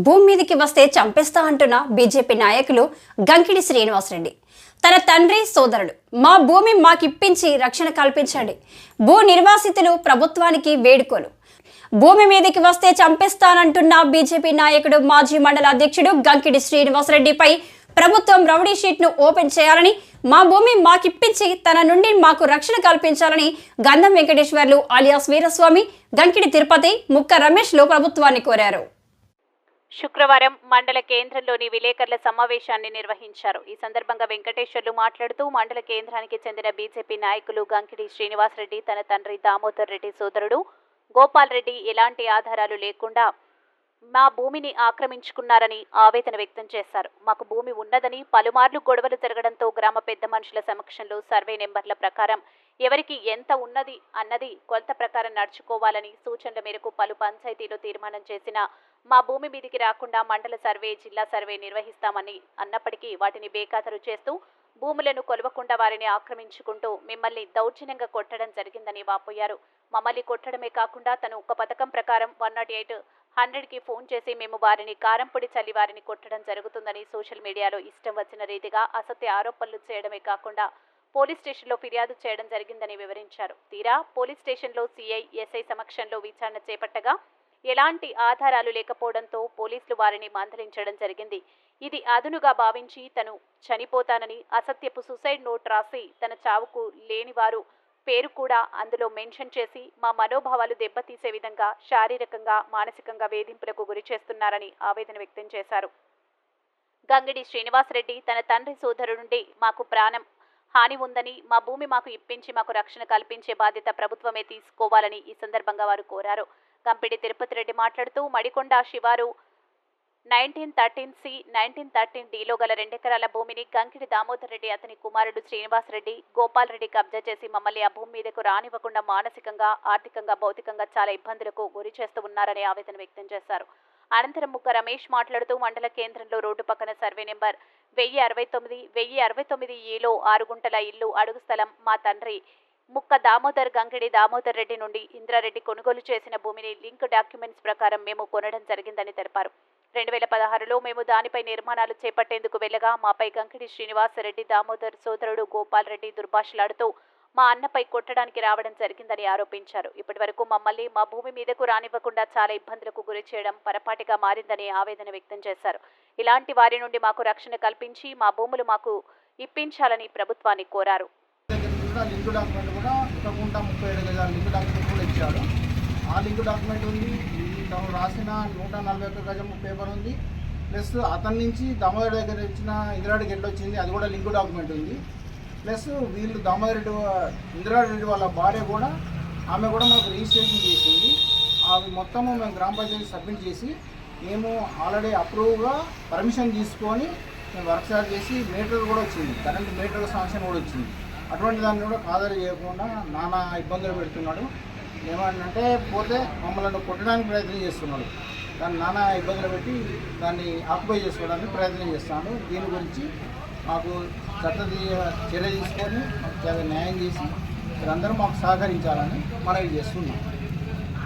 భూమి మీదకి వస్తే చంపేస్తా అంటున్న బీజేపీ నాయకులు గంకిడి శ్రీనివాసరెడ్డి తన తండ్రి సోదరుడు మా భూమి మాకిప్పించి రక్షణ కల్పించండి. భూ నిర్వాసితులు ప్రభుత్వానికి వేడుకోలు. భూమి మీదకి వస్తే చంపేస్తానంటున్న బీజేపీ నాయకుడు మాజీ మండల అధ్యక్షుడు గంకిడి శ్రీనివాసరెడ్డిపై ప్రభుత్వం రౌడీ షీట్ను ఓపెన్ చేయాలని, మా భూమి మాకిప్పించి తన నుండి మాకు రక్షణ కల్పించాలని గంధం వెంకటేశ్వర్లు అలియాస్ వీరస్వామి, గంకిడి తిరుపతి, ముక్క రమేష్లు ప్రభుత్వాన్ని కోరారు. శుక్రవారం మండల కేంద్రంలోని విలేకరుల సమావేశాన్ని నిర్వహించారు. ఈ సందర్భంగా వెంకటేశ్వర్లు మాట్లాడుతూ మండల కేంద్రానికి చెందిన బీజేపీ నాయకులు గంకిడి శ్రీనివాసరెడ్డి తన తండ్రి దామోదర్ రెడ్డి సోదరుడు గోపాల్ రెడ్డి ఎలాంటి ఆధారాలు లేకుండా మా భూమిని ఆక్రమించుకున్నారని ఆవేదన వ్యక్తం చేశారు. మాకు భూమి ఉన్నదని పలుమార్లు గొడవలు జరగడంతో గ్రామ పెద్ద మనుషుల సమక్షంలో సర్వే నెంబర్ల ప్రకారం ఎవరికి ఎంత ఉన్నది అన్నది కొలత ప్రకారం నడుచుకోవాలని సూచనల మేరకు పలు పంచాయతీలో తీర్మానం చేసిన మా భూమి మీదికి రాకుండా మండల సర్వే, జిల్లా సర్వే నిర్వహిస్తామని అన్నప్పటికీ వాటిని బేఖాతరు చేస్తూ భూములను కొలవకుండా వారిని ఆక్రమించుకుంటూ మిమ్మల్ని దౌర్జన్యంగా కొట్టడం జరిగిందని వాపోయారు. మమ్మల్ని కొట్టడమే కాకుండా తను ఒక పథకం ప్రకారం 108-100కి ఫోన్ చేసి మేము వారిని కారంపొడి చల్లి వారిని కొట్టడం జరుగుతుందని సోషల్ మీడియాలో ఇష్టం వచ్చిన రీతిగా అసత్య ఆరోపణలు చేయడమే కాకుండా పోలీస్ స్టేషన్లో ఫిర్యాదు చేయడం జరిగిందని వివరించారు. తీరా పోలీస్ స్టేషన్లో సిఐ, ఎస్ఐ సమక్షంలో విచారణ చేపట్టగా ఎలాంటి ఆధారాలు లేకపోవడంతో పోలీసులు వారిని మందలించడం జరిగింది. ఇది అదునుగా భావించి తను చనిపోతానని అసత్యపు సూసైడ్ నోట్ రాసి తన చావుకు లేనివారు పేరు కూడా అందులో మెన్షన్ చేసి మా మనోభావాలు దెబ్బతీసే విధంగా శారీరకంగా, మానసికంగా వేధింపులకు గురి చేస్తున్నారని ఆవేదన వ్యక్తం చేశారు. గంగిడి శ్రీనివాసరెడ్డి తన తండ్రి సోదరు నుండి మాకు ప్రాణం హాని ఉందని, మా భూమి మాకు ఇప్పించి మాకు రక్షణ కల్పించే బాధ్యత ప్రభుత్వమే తీసుకోవాలని ఈ సందర్భంగా వారు కోరారు. గంపిడి తిరుపతి రెడ్డి మాట్లాడుతూ మడికొండ శివారు 1913C, 1913Dలో గల 2 ఎకరాల భూమిని గంకిడి దామోదర్ రెడ్డి, అతని కుమారుడు శ్రీనివాసరెడ్డి, గోపాల్ రెడ్డి కబ్జా చేసి మమ్మల్ని ఆ భూమి మీదకు రానివ్వకుండా మానసికంగా, ఆర్థికంగా, భౌతికంగా చాలా ఇబ్బందులకు గురి చేస్తూ ఉన్నారని ఆవేదన వ్యక్తం చేశారు. అనంతరం ముక్క రమేష్ మాట్లాడుతూ మండల కేంద్రంలో రోడ్డు పక్కన సర్వే నెంబర్ 1069, 1069Eలో 6 గుంటల ఇల్లు, అడుగు స్థలం మా తండ్రి ముక్క దామోదర్ గంకిడి దామోదర్ రెడ్డి నుండి ఇంద్రారెడ్డి కొనుగోలు చేసిన భూమిని లింక్ డాక్యుమెంట్స్ ప్రకారం మేము కొనడం జరిగిందని తెలిపారు. 2016లో మేము దానిపై నిర్మాణాలు చేపట్టేందుకు వెళ్ళగా మాపై గంకిడి శ్రీనివాసరెడ్డి, దామోదర్ సోదరుడు గోపాల్ రెడ్డి దుర్భాషలాడుతూ మా అన్నపై కొట్టడానికి రావడం జరిగిందని ఆరోపించారు. ఇప్పటి వరకు మమ్మల్ని మా భూమి మీదకు రానివ్వకుండా చాలా ఇబ్బందులకు గురి చేయడం పరపాటిగా మారిందని ఆవేదన వ్యక్తం చేశారు. ఇలాంటి వారి నుండి మాకు రక్షణ కల్పించి మా భూములు మాకు ఇప్పించాలని ప్రభుత్వాన్ని కోరారు. లింక్ డాక్యుమెంట్ కూడా 37 గజాల లింక్ డాక్యుమెంట్ కూడా ఇచ్చాడు. ఆ లింక్ డాక్యుమెంట్ ఉంది, తను రాసిన 141 గజం పేపర్ ఉంది, ప్లస్ అతని నుంచి దామోదర్ దగ్గర ఇచ్చిన ఇందిరారెడ్డికి ఎట్లా వచ్చింది అది కూడా లింక్ డాక్యుమెంట్ ఉంది. ప్లస్ వీళ్ళు దామోదర్ రెడ్డి, ఇందిరారెడ్డి వాళ్ళ భార్య కూడా, ఆమె కూడా మాకు రిజిస్ట్రేషన్ చేసింది. అవి మొత్తము మేము గ్రామ పంచాయతీ సబ్మిట్ చేసి మేము ఆల్రెడీ అప్రూవ్గా పర్మిషన్ తీసుకొని మేము వర్క్ స్టార్ట్ చేసి మీటర్ కూడా వచ్చింది, కరెంట్ మీటర్ శాంక్షన్ కూడా వచ్చింది. అటువంటి దాన్ని కూడా ఖాతరు చేయకుండా నానా ఇబ్బందులు పెడుతున్నాడు. ఏమంటే పోతే మమ్మల్ని కొట్టడానికి ప్రయత్నం చేస్తున్నాడు. దాన్ని నానా ఇబ్బందులు పెట్టి దాన్ని ఆక్యుపై చేసుకోవడానికి ప్రయత్నం చేస్తున్నాడు. దీని గురించి మాకు చర్య తీసుకొని మాకు న్యాయం చేసి మీరందరూ మాకు సహకరించాలని మనవి చేస్తున్నాం.